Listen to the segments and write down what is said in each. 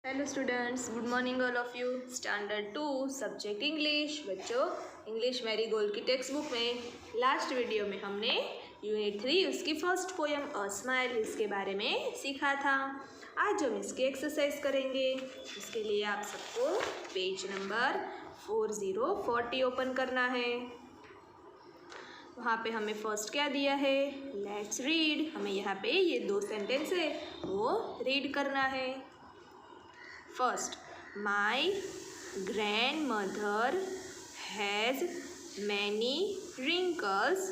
Hello students, good morning all of you. Standard 2 subject English. बच्चों, English Marie Gold की text book में last video में हमने unit 3 उसकी फर्स्ट पोएम अ स्माइल इसके बारे में सीखा था। आज हम इसकी एक्सरसाइज करेंगे। इसके लिए आप सबको पेज नंबर 4040 ओपन करना है। वहाँ पे हमें फर्स्ट क्या दिया है, लेट्स रीड। हमें यहाँ पे ये 2 सेंटेंस है वो रीड करना है। First, my grandmother has many wrinkles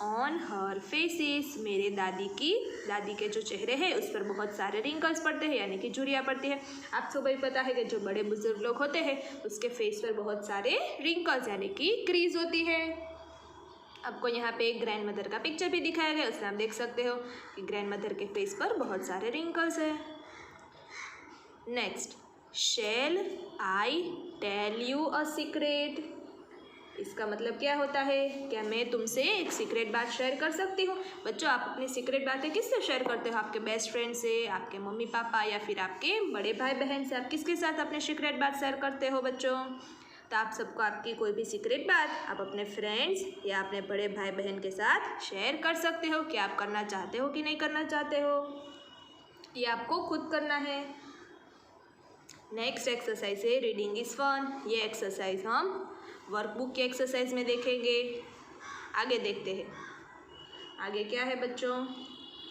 on her faces. मेरे दादी के जो चेहरे हैं उस पर बहुत सारे रिंकल्स पड़ते हैं, यानी कि झुर्रियाँ पड़ती है। आप सबको भी पता है कि जो बड़े बुजुर्ग लोग होते हैं उसके फेस पर बहुत सारे रिंकल्स यानी कि क्रीज होती है। आपको यहाँ पे एक ग्रैंड मदर का पिक्चर भी दिखाया गया, उसमें आप देख सकते हो कि ग्रैंड मदर के फेस पर बहुत सारे रिंकल्स है। Next, shall I tell you a secret. इसका मतलब क्या होता है, क्या मैं तुमसे एक सीक्रेट बात शेयर कर सकती हूँ। बच्चों, आप अपनी सीक्रेट बातें किससे शेयर करते हो? आपके बेस्ट फ्रेंड से, आपके मम्मी पापा, या फिर आपके बड़े भाई बहन से? आप किसके साथ अपने सीक्रेट बात शेयर करते हो बच्चों? तो आप सबको आपकी कोई भी सीक्रेट बात आप अपने फ्रेंड्स या अपने बड़े भाई बहन के साथ शेयर कर सकते हो। क्या आप करना चाहते हो कि नहीं करना चाहते हो, ये आपको खुद करना है। नेक्स्ट एक्सरसाइज है रीडिंग इज फन। ये एक्सरसाइज हम वर्कबुक के एक्सरसाइज में देखेंगे। आगे देखते हैं, आगे क्या है बच्चों।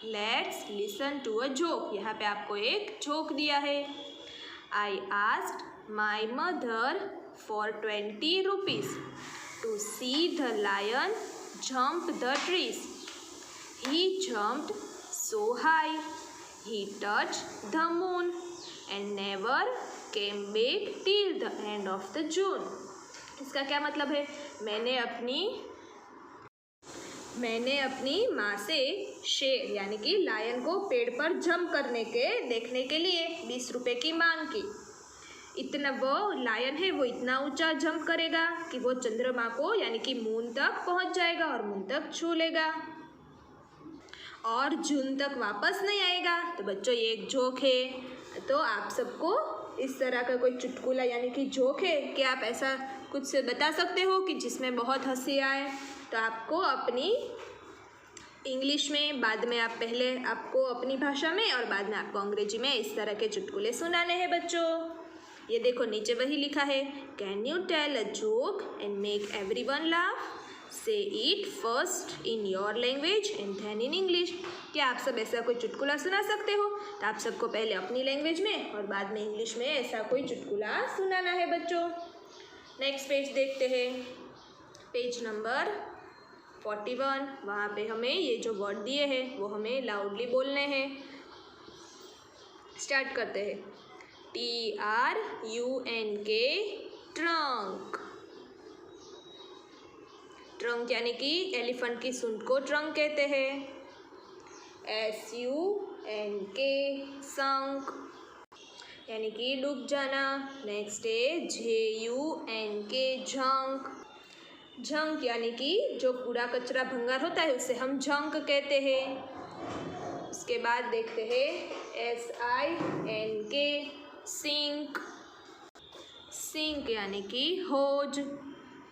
Let's listen to a joke. यहाँ पे आपको एक जोक दिया है। I asked my mother for 20 rupees to see the lion jump the trees. He jumped so high, he touched the moon and never came back till the end of the June. इसका क्या मतलब है? मैंने अपनी माँ से शेर यानी कि लायन को पेड़ पर जंप करने के देखने के लिए 20 रुपये की मांग की। इतना वो लायन है, वो इतना ऊंचा जंप करेगा कि वो चंद्रमा को यानी कि मून तक पहुंच जाएगा और मून तक छू लेगा और जून तक वापस नहीं आएगा। तो बच्चों, ये एक जोक है। तो आप सबको इस तरह का कोई चुटकुला यानी कि जोक है कि आप ऐसा कुछ से बता सकते हो कि जिसमें बहुत हंसी आए। तो आपको अपनी इंग्लिश में, बाद में आप पहले आपको अपनी भाषा में और बाद में आपको अंग्रेजी में इस तरह के चुटकुले सुनाने हैं बच्चों। ये देखो, नीचे वही लिखा है, can you tell a joke and make everyone laugh. Say it first in your language and then in English. क्या आप सब ऐसा कोई चुटकुला सुना सकते हो? तो आप सबको पहले अपनी लैंग्वेज में और बाद में इंग्लिश में ऐसा कोई चुटकुला सुनाना है बच्चों। नेक्स्ट पेज देखते हैं, पेज नंबर 41। वहाँ पे हमें ये जो वर्ड दिए हैं वो हमें लाउडली बोलने हैं। स्टार्ट करते हैं। TRUNK, trunk. ट्रंक यानी कि एलिफेंट की सूंड को ट्रंक कहते हैं। SUNK, संक यानी कि डूब जाना। नेक्स्ट है JUNK, जंक। जंक यानी कि जो कूड़ा कचरा भंगार होता है उसे हम जंक कहते हैं। उसके बाद देखते हैं SINK, सिंक। सिंक यानी कि होज।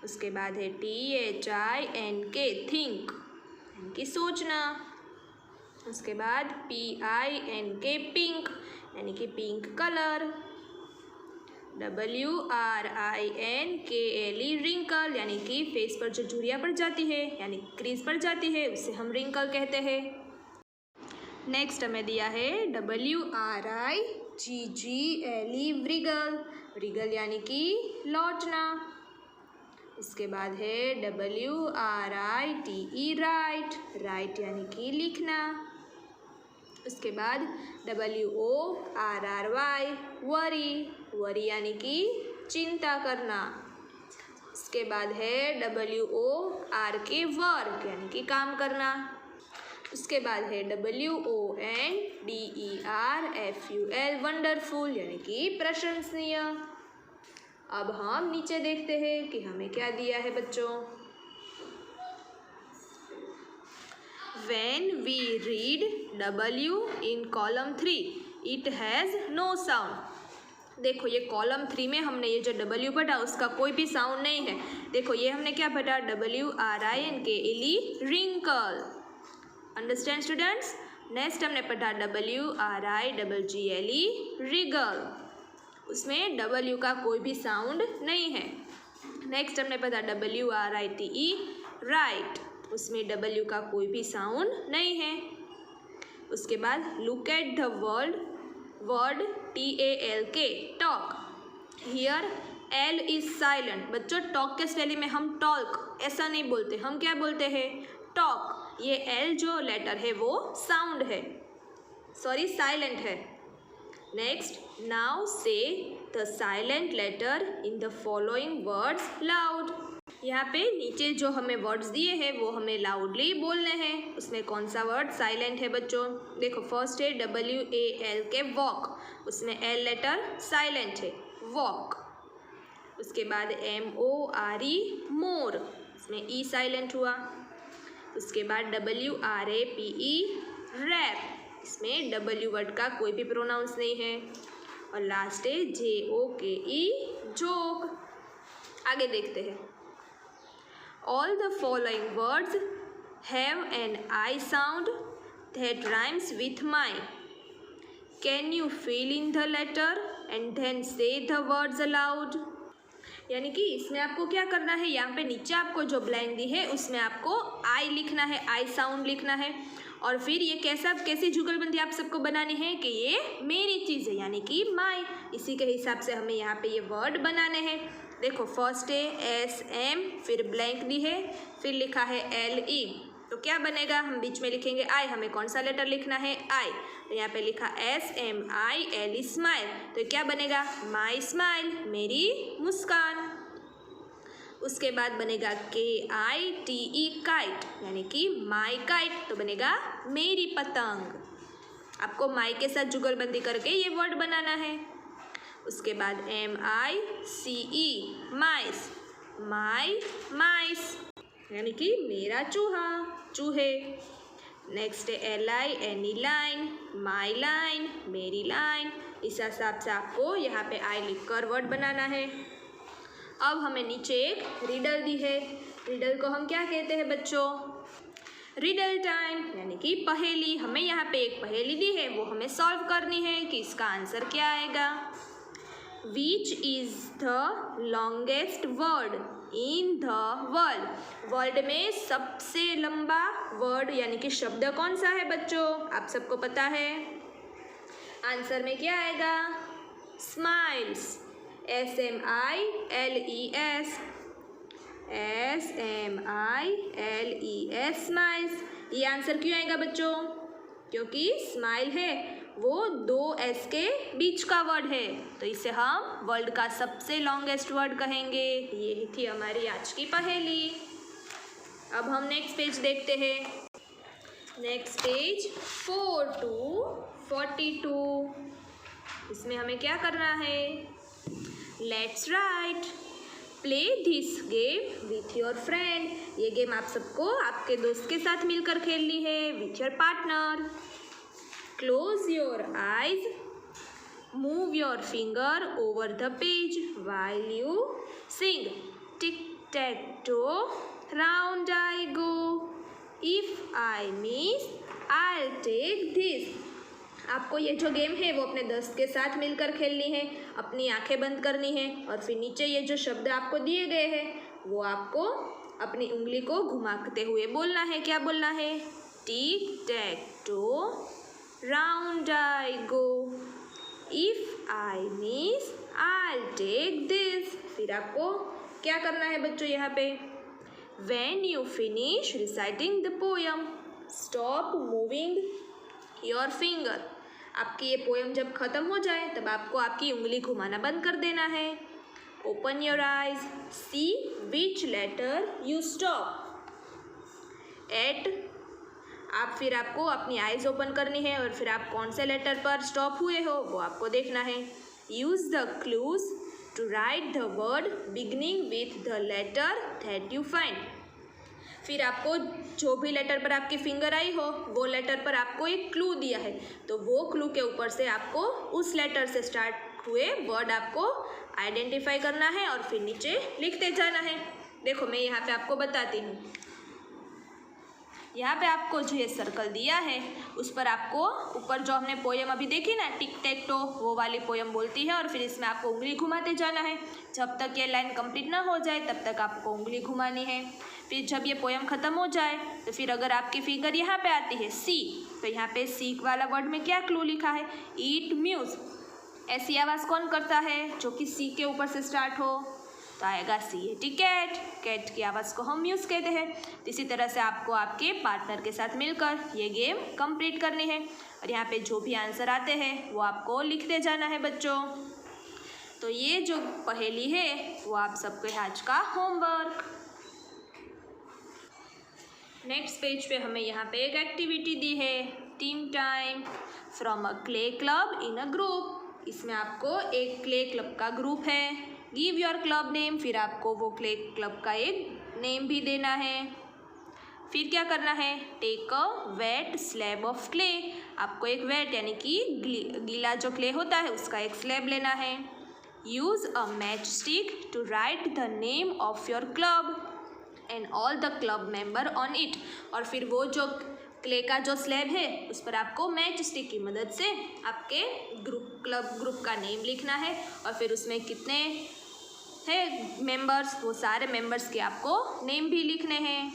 उसके बाद है THINK, थिंक यानी कि सोचना। उसके बाद PINK, पिंक यानी कि पिंक कलर। WRINKLE, रिंकल यानी कि फेस पर जो झुर्रियाँ पड़ जाती है यानी क्रीज पड़ जाती है उसे हम रिंकल कहते हैं। नेक्स्ट हमें दिया है WRIGGLE, व्रिगल। व्रिगल यानी कि लौटना। इसके बाद है WRITE, राइट। राइट यानी कि लिखना। उसके बाद WORRY, वरी। वरी यानी कि चिंता करना। इसके बाद है WORK, वर्क यानी कि काम करना। उसके बाद है WONDERFUL, वंडरफुल यानी कि प्रशंसनीय। अब हम नीचे देखते हैं कि हमें क्या दिया है बच्चों। When we read W in column 3, it has no sound. देखो ये कॉलम 3 में हमने ये जो W पढ़ा उसका कोई भी साउंड नहीं है। देखो ये हमने क्या पढ़ा, WRINKLE wrinkle. Understand students. Next हमने पढ़ा WRIGGLE रिगल, उसमें W का कोई भी साउंड नहीं है। नेक्स्ट हमने पढ़ा WRITE राइट, उसमें W का कोई भी साउंड नहीं है। उसके बाद look at the word TALK talk, here L is silent. बच्चों टॉक के स्पेलिंग में हम टॉक ऐसा नहीं बोलते, हम क्या बोलते हैं, टॉक। ये L जो लेटर है वो साउंड है, सॉरी साइलेंट है। Next, now say the silent letter in the following words loud. यहाँ पे नीचे जो हमें वर्ड्स दिए हैं वो हमें लाउडली बोलने हैं। उसमें कौन सा वर्ड साइलेंट है बच्चों, देखो फर्स्ट है WALK वॉक, उसमें L लेटर साइलेंट है, वॉक। उसके बाद MORE मोर, इसमें E साइलेंट हुआ। उसके बाद WRAPE रैप, इसमें W वर्ड का कोई भी प्रोनाउंस नहीं है। और लास्ट है JOKE जोक। आगे देखते हैं। All the following words have an I sound that rhymes with my. Can you fill in the letter and then say the words aloud? यानी कि इसमें आपको क्या करना है, यहाँ पे नीचे आपको जो ब्लैंक दी है उसमें आपको आई लिखना है, आई साउंड लिखना है। और फिर ये कैसी जुगलबंदी आप सबको बनानी है कि ये मेरी चीज़ है यानी कि माई, इसी के हिसाब से हमें यहाँ पे ये वर्ड बनाने हैं। देखो फर्स्ट है SM, फिर ब्लैंक दी है, फिर लिखा है LE, तो क्या बनेगा, हम बीच में लिखेंगे आई। हमें कौन सा लेटर लिखना है, आई, तो यहाँ पे लिखा SMILE स्माइल, तो क्या बनेगा, माई स्माइल, मेरी मुस्कान। उसके बाद बनेगा KITE काइट, यानी कि माई काइट, तो बनेगा मेरी पतंग। आपको माई के साथ जुगलबंदी करके ये वर्ड बनाना है। उसके बाद MICE माइस, माई माइस, यानी कि मेरा चूहा, चूहे। नेक्स्ट है LINE लाइन, माई लाइन, मेरी लाइन। इस हिसाब से आपको यहाँ पे आई लिखकर वर्ड बनाना है। अब हमें नीचे एक रिडल दी है। रिडल को हम क्या कहते हैं बच्चों, रिडल टाइम, यानी कि पहेली। हमें यहाँ पे एक पहेली दी है, वो हमें सॉल्व करनी है कि इसका आंसर क्या आएगा। Which is the longest word in the world? World में सबसे लंबा वर्ड यानी कि शब्द कौन सा है बच्चों, आप सबको पता है। आंसर में क्या आएगा, स्माइल्स, SMILES, SMILES स्माइल्स। ये आंसर क्यों आएगा बच्चों, क्योंकि स्माइल है वो 2 S के बीच का वर्ड है, तो इसे हम वर्ल्ड का सबसे लॉन्गेस्ट वर्ड कहेंगे। ये थी हमारी आज की पहेली। अब हम नेक्स्ट पेज देखते हैं। Next page 4 to 42। इसमें हमें क्या करना है, let's write, play this game with your friend. ये गेम आप सबको आपके दोस्त के साथ मिलकर खेलनी है, with your partner. Close your eyes, move your finger over the page while you sing. Tic-tac-toe, round I go. If I miss, I'll take this. आपको ये जो गेम है वो अपने दोस्त के साथ मिलकर खेलनी है, अपनी आंखें बंद करनी है और फिर नीचे ये जो शब्द आपको दिए गए हैं वो आपको अपनी उंगली को घुमाते हुए बोलना है। क्या बोलना है, टिक-टैक-टो, round I go, if I miss I'll take this। फिर आपको क्या करना है बच्चों यहाँ पे, when you finish reciting the poem stop moving your finger। आपकी ये पोएम जब ख़त्म हो जाए तब आपको आपकी उंगली घुमाना बंद कर देना है। open your eyes, see which letter you stop at। आप फिर आपको अपनी आइज़ ओपन करनी है और फिर आप कौन से लेटर पर स्टॉप हुए हो वो आपको देखना है। Use the clues to write the word beginning with the letter that you find. फिर आपको जो भी लेटर पर आपकी फिंगर आई हो वो लेटर पर आपको एक क्लू दिया है, तो वो क्लू के ऊपर से आपको उस लेटर से स्टार्ट हुए वर्ड आपको आइडेंटिफाई करना है और फिर नीचे लिखते जाना है। देखो मैं यहाँ पे आपको बताती हूँ। यहाँ पे आपको जो ये सर्कल दिया है उस पर आपको ऊपर जो हमने पोयम अभी देखी ना, टिक टैक टो, वो वाली पोयम बोलती है और फिर इसमें आपको उंगली घुमाते जाना है। जब तक ये लाइन कंप्लीट ना हो जाए तब तक आपको उंगली घुमानी है। फिर जब ये पोयम ख़त्म हो जाए तो फिर अगर आपकी फिंगर यहाँ पे आती है सी, तो यहाँ पे सी वाला वर्ड में क्या क्लू लिखा है, ईट म्यूज़। ऐसी आवाज़ कौन करता है जो कि सी के ऊपर से स्टार्ट हो, तो आएगा सी ए टी कैट। कैट की आवाज़ को हम म्यूज़ कहते हैं। इसी तरह से आपको आपके पार्टनर के साथ मिलकर ये गेम कंप्लीट करनी है और यहाँ पे जो भी आंसर आते हैं वो आपको लिखते जाना है बच्चों। तो ये जो पहेली है वो आप सबके आज का होमवर्क। नेक्स्ट पेज पे हमें यहाँ पे एक एक्टिविटी दी है, team time from a clay club in a group. इसमें आपको एक क्ले क्लब का ग्रुप है, गिव योर क्लब नेम, फिर आपको वो क्ले क्लब का एक नेम भी देना है। फिर क्या करना है, take a wet slab of clay, आपको एक वेट यानी कि गीला जो क्ले होता है उसका एक स्लैब लेना है। Use a match stick to write the name of your club and all the club member on it, और फिर वो जो क्ले का जो स्लैब है उस पर आपको मैच स्टिक की मदद से आपके क्लब ग्रुप का नेम लिखना है और फिर उसमें कितने हैं मेंबर्स, वो सारे मेंबर्स के आपको नेम भी लिखने हैं।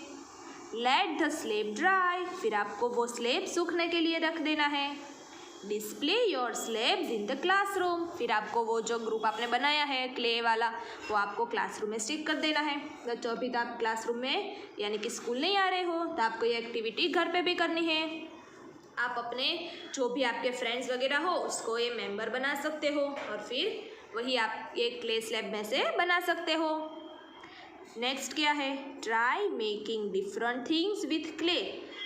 लेट द स्लैब ड्राई, फिर आपको वो स्लैब सूखने के लिए रख देना है। Display your slabs in the classroom, फिर आपको वो जो ग्रुप आपने बनाया है क्ले वाला वो आपको क्लासरूम में स्टिक कर देना है। बच्चों अभी तो आप क्लासरूम में यानी कि स्कूल नहीं आ रहे हो तो आपको ये एक्टिविटी घर पे भी करनी है। आप अपने जो भी आपके फ्रेंड्स वगैरह हो उसको ये मेंबर बना सकते हो और फिर वही आप ये क्ले स्लैब में से बना सकते हो। नेक्स्ट क्या है, try making different things with clay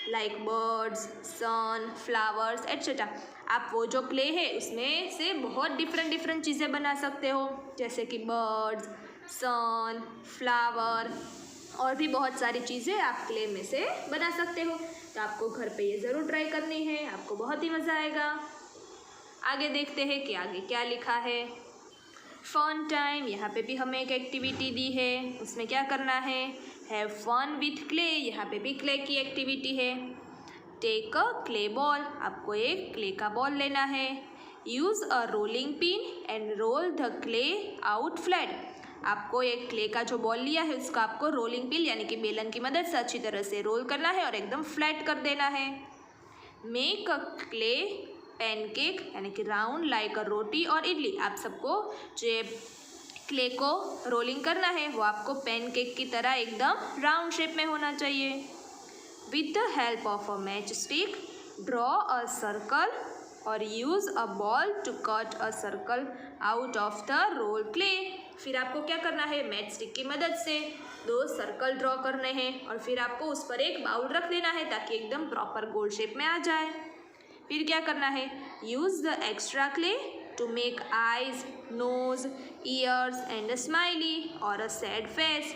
like birds, sun, flowers etcetera. आप वो जो क्ले है उसमें से बहुत डिफरेंट चीज़ें बना सकते हो, जैसे कि बर्ड्स, सन, फ्लावर और भी बहुत सारी चीज़ें आप क्ले में से बना सकते हो। तो आपको घर पे ये ज़रूर ट्राई करनी है, आपको बहुत ही मज़ा आएगा। आगे देखते हैं कि आगे क्या लिखा है। फन टाइम, यहाँ पे भी हमें एक एक्टिविटी दी है, उसमें क्या करना है, हैव फन विथ क्ले, यहाँ पे भी क्ले की एक्टिविटी है। टेक अ क्ले बॉल, आपको एक क्ले का बॉल लेना है। Use a rolling pin and roll the clay out flat, आपको एक क्ले का जो बॉल लिया है उसका आपको रोलिंग पिन यानी कि बेलन की मदद से अच्छी तरह से रोल करना है और एकदम फ्लैट कर देना है। मेक अ क्ले पैनकेक यानी कि राउंड लाइक अ रोटी और इडली, आप सबको जो क्ले को रोलिंग करना है वो आपको पैनकेक की तरह एकदम राउंड शेप में होना चाहिए। With the help of a match stick draw a circle और use a ball to cut a circle out of the roll clay, फिर आपको क्या करना है, मैच स्टिक की मदद से 2 सर्कल ड्रॉ करने हैं और फिर आपको उस पर एक बाउल रख देना है ताकि एकदम प्रॉपर गोल शेप में आ जाए। फिर क्या करना है, use the extra clay to make eyes, nose, ears and a smiley और अ सैड फेस,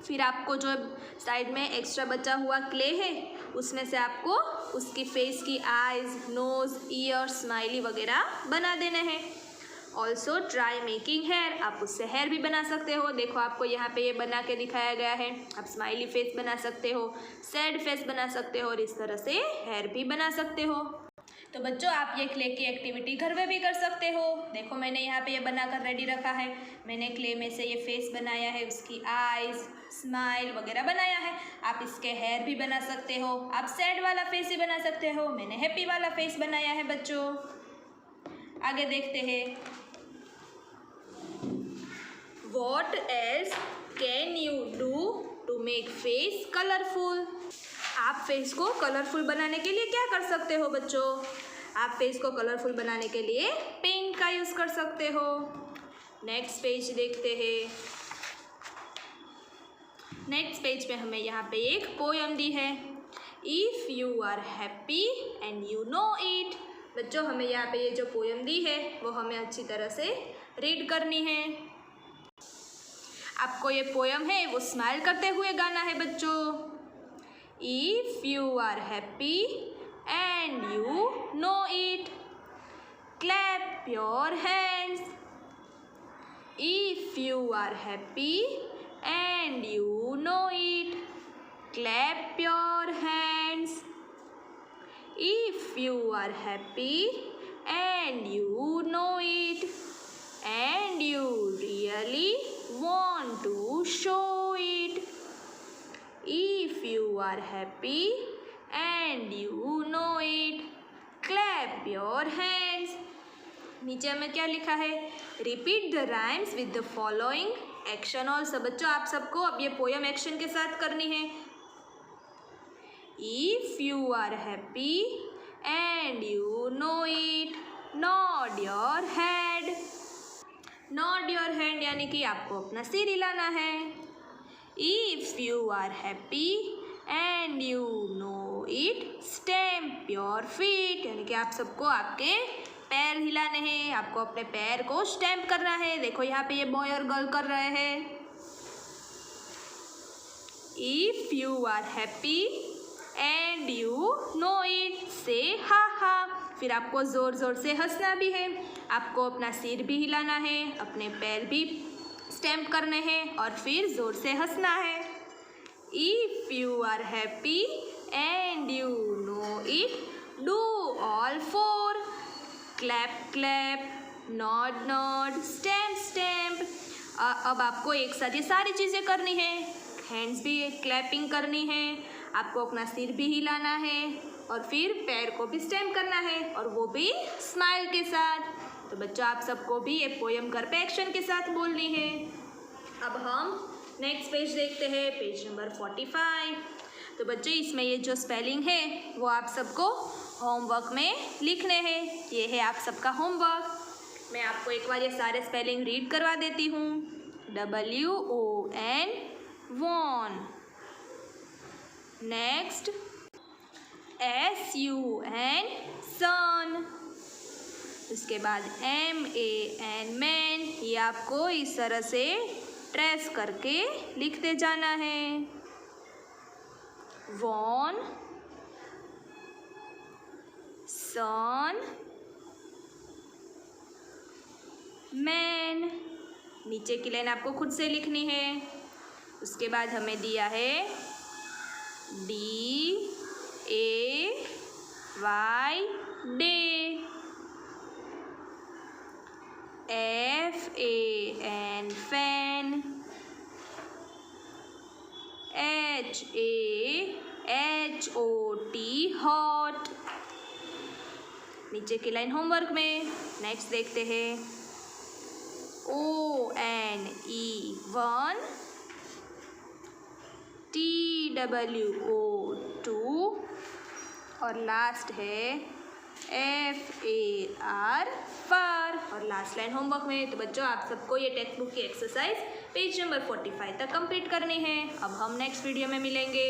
फिर आपको जो साइड में एक्स्ट्रा बचा हुआ क्ले है उसमें से आपको उसकी फेस की आइज, नोज, ईयर्स, स्माइली वगैरह बना देने हैं। ऑल्सो ट्राई मेकिंग हेयर, आप उससे हेयर भी बना सकते हो। देखो आपको यहाँ पे ये बना के दिखाया गया है, आप स्माइली फेस बना सकते हो, सैड फेस बना सकते हो और इस तरह से हेयर भी बना सकते हो। तो बच्चों आप ये क्ले की एक्टिविटी घर में भी कर सकते हो। देखो मैंने यहाँ पे ये बनाकर रेडी रखा है, मैंने क्ले में से ये फेस बनाया है, उसकी आइज़, स्माइल वगैरह बनाया है। आप इसके हेयर भी बना सकते हो, आप सैड वाला फेस भी बना सकते हो, मैंने हैप्पी वाला फेस बनाया है बच्चों। आगे देखते हैं, what else can you do to make face colourful, आप फेस को कलरफुल बनाने के लिए क्या कर सकते हो बच्चों, आप फेस को कलरफुल बनाने के लिए पेंट का यूज़ कर सकते हो। नेक्स्ट पेज देखते हैं। नेक्स्ट पेज पे हमें यहाँ पे एक पोयम दी है, if you are happy and you know it. बच्चों हमें यहाँ पे ये जो पोयम दी है वो हमें अच्छी तरह से रीड करनी है। आपको ये पोयम है वो स्माइल करते हुए गाना है बच्चों। If you are happy and you know it, clap your hands. If you are happy and you know it, clap your hands. If you are happy and you know it, and you really want to show it. If you are happy and you know it, clap your hands. नीचे हमें क्या लिखा है? Repeat the rhymes with the following action also. बच्चों आप सबको अब ये पोयम एक्शन के साथ करनी है। If you are happy and you know it, nod your head. Nod your hand यानी कि आपको अपना सिर हिलाना है। If you are happy and you know it, stamp your feet यानी कि आप सबको आपके पैर हिलाने हैं, आपको अपने पैर को स्टैम्प करना है। देखो यहाँ पे ये बॉय और गर्ल कर रहे हैं। If you are happy and you know it, say ha हा। फिर आपको ज़ोर ज़ोर से हंसना भी है, आपको अपना सिर भी हिलाना है, अपने पैर भी स्टैम्प करने हैं और फिर ज़ोर से हंसना है। If you are happy and you know it, do all four. Clap clap, nod nod, stamp stamp. अब आपको एक साथ ये सारी चीज़ें करनी है। हैंड्स भी क्लैपिंग करनी है, आपको अपना सिर भी हिलाना है और फिर पैर को भी स्टैम्प करना है और वो भी स्माइल के साथ। तो बच्चों आप सबको भी ये पोयम घर पे एक्शन के साथ बोलनी है। अब हम नेक्स्ट पेज देखते हैं, पेज नंबर 45। तो बच्चों इसमें ये जो स्पेलिंग है वो आप सबको होमवर्क में लिखने हैं। ये है आप सबका होमवर्क। मैं आपको एक बार ये सारे स्पेलिंग रीड करवा देती हूँ। WON, won. Next SUN, sun. उसके बाद MAN, मैन। ये आपको इस तरह से ट्रेस करके लिखते जाना है। वॉन, सन, मैन। नीचे की लाइन आपको खुद से लिखनी है। उसके बाद हमें दिया है DAY, day. FAN, fan. HAHOT, hot. नीचे की लाइन होमवर्क में। नेक्स्ट देखते हैं ONE, वन। TWO, two. और लास्ट है FAR, फार। और लास्ट लाइन होमवर्क में। तो बच्चों आप सबको ये टेक्स्ट बुक की एक्सरसाइज पेज नंबर 45 तक कंप्लीट करनी है। अब हम नेक्स्ट वीडियो में मिलेंगे।